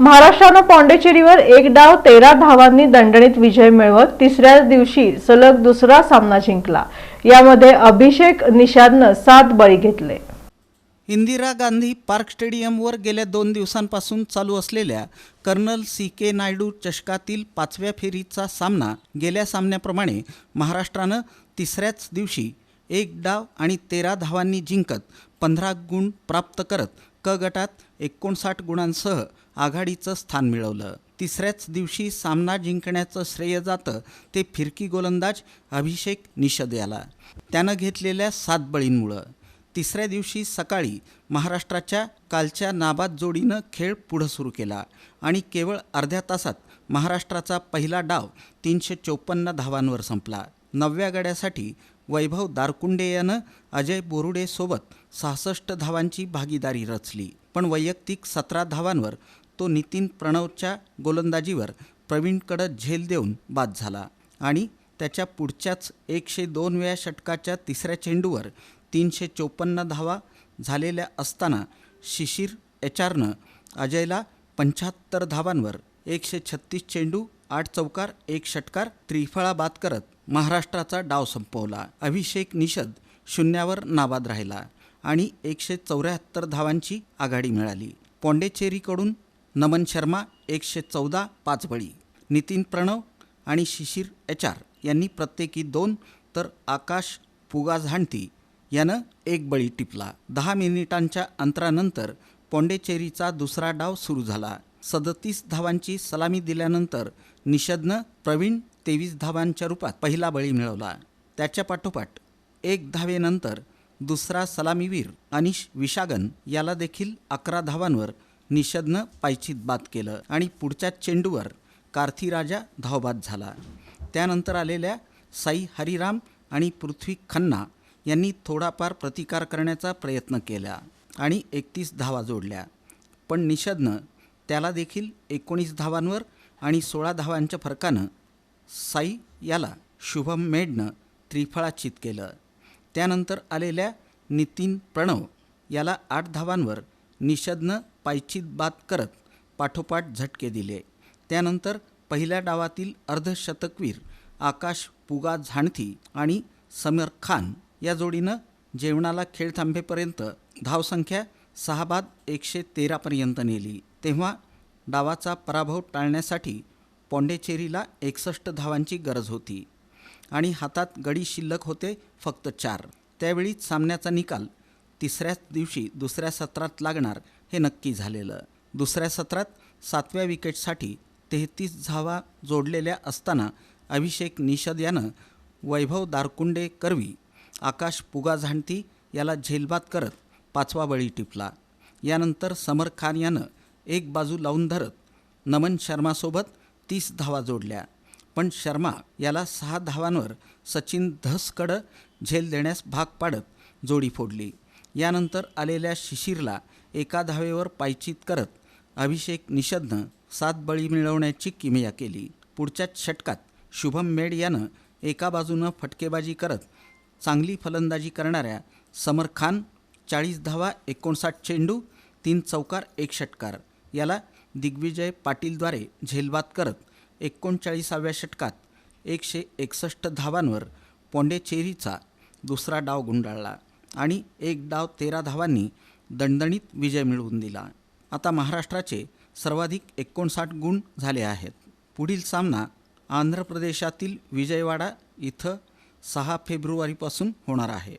महाराष्ट्रानं पॉंडिचेरीवर एक डाव 13 धावांनी दणदणीत विजय मिळवत तिसऱ्या दिवशी सलग दुसरा सामना जिंकला। यामध्ये अभिषेक निषादनं 7 बळी घेतले। इंदिरा गांधी पार्क स्टेडियमवर गेल्या 2 दिवसांपासून चालू असलेल्या कर्नल सी.के. नायडू चषकातील 5व्या फेरीचा सामना गेल्या सामन्याप्रमाणे महाराष्ट्रानं तिसऱ्याच दिवशी एक डाव आणि 13 धावांनी जिंकत 15 गुण प्राप्त करत क गटात 59 गुणांसह आघाडीचं स्थान मिळवलं। तिसऱ्याच दिवशी सामना जिंकण्याचं श्रेय जातं ते फिरकी गोलंदाज अभिषेक निषाद याला, त्यानं घेतलेल्या 7 बळींमुळं। तिसऱ्या दिवशी सकाळी महाराष्ट्राच्या कालच्या नाबाद जोडीनं खेळ पुढं सुरू केला आणि केवळ अर्ध्या तासात महाराष्ट्राचा पहिला डाव 354 धावांवर संपला। 9व्या गड्यासाठी वैभव दारकुंडे यानं अजय बोरुडेसोबत 66 धावांची भागीदारी रचली, पण वैयक्तिक 17 धावांवर तो नितीन प्रणवच्या गोलंदाजीवर प्रवीणकडे झेल देऊन बाद झाला आणि त्याच्या पुढच्याच 102व्या षटकाच्या तिसऱ्या चेंडूवर 354 धावा झालेल्या असताना शिशिर एचआरनं अजयला 75 धावांवर 136 चेंडू 8 चौकार 1 षटकार त्रिफळा बाद करत महाराष्ट्राचा डाव संपवला। अभिषेक निषाद 0वर नाबाद राहिला आणि 174 धावांची आघाडी मिळाली। पॉंडिचेरीकडून नमन शर्मा 114 5 बळी, नितीन प्रणव आणि शिशिर एचआर यांनी प्रत्येकी 2 तर आकाश पुगाझांटी यानं 1 बळी टिपला। 10 मिनिटांच्या अंतरानंतर पॉंडिचेरीचा दुसरा डाव सुरू झाला। 37 धावांची सलामी दिल्यानंतर निषादनं प्रवीण 23 धावांच्या रूपात पहिला बळी मिळवला। त्याच्या पाठोपाठ 1 धावेनंतर दुसरा सलामीवीर अनिश विशागन याला देखील 11 धावांवर निषादनं पायचीत बाद केलं आणि पुढच्या चेंडूवर कार्थीराजा धावबाद झाला। त्यानंतर आलेल्या साई हरिराम आणि पृथ्वी खन्ना यांनी थोडाफार प्रतिकार करण्याचा प्रयत्न केला आणि 31 धावा जोडल्या, पण निषादनं त्याला देखील 19 धावांवर आणि 16 धावांच्या फरकानं साई याला शुभम मेडनं त्रिफळाचीत केलं। त्यानंतर आलेल्या नितीन प्रणव याला 8 धावांवर निषादनं पायचीत बाद करत पाठोपाठ झटके दिले। त्यानंतर पहिल्या डावातील अर्धशतकवीर आकाश पुगाझांटी आणि समीर खान या जोडीनं जेवणाला खेळ थांबेपर्यंत धावसंख्या 6 बाद 113 पर्यंत नेली। तेव्हा डावाचा पराभव टाळण्यासाठी पॉंडिचेरीला 61 धावांची गरज होती आणि हातात गडी शिल्लक होते फक्त 4। त्यावेळीच सामन्याचा निकाल तिसऱ्याच दिवशी दुसऱ्या सत्रात लागणार हे नक्की झालेलं। दुसऱ्या सत्रात 7व्या विकेटसाठी 33 धावा जोडलेल्या असताना अभिषेक निषाद यानं वैभव दारकुंडे करवी आकाश पुगाझांटी याला झेलबाद करत 5वा बळी टिपला। यानंतर समर खान यानं एक बाजू लावून धरत नमन शर्मासोबत 30 धावा जोडल्या, पण शर्मा याला 6 धावांवर सचिन धसकडं झेल देण्यास भाग पाडत जोडी फोडली। यानंतर आलेल्या शिशिरला 1 धावेवर पायचीत करत अभिषेक निषादनं 7 बळी मिळवण्याची किमया केली। पुढच्याच षटकात शुभम मेड यानं एका बाजूनं फटकेबाजी करत चांगली फलंदाजी करणाऱ्या समर खान 40 धावा 59 चेंडू 3 चौकार 1 षटकार याला दिग्विजय पाटीलद्वारे झेलबाद करत 39व्या षटकात 161 धावांवर पॉंडिचेरीचा दुसरा डाव गुंडाळला आणि एक डाव 13 धावांनी दणदणीत विजय मिळवून दिला। आता महाराष्ट्राचे सर्वाधिक 59 गुण झाले आहेत। पुढील सामना आंध्र प्रदेशातील विजयवाडा इथं 6 फेब्रुवारीपासून होणार आहे।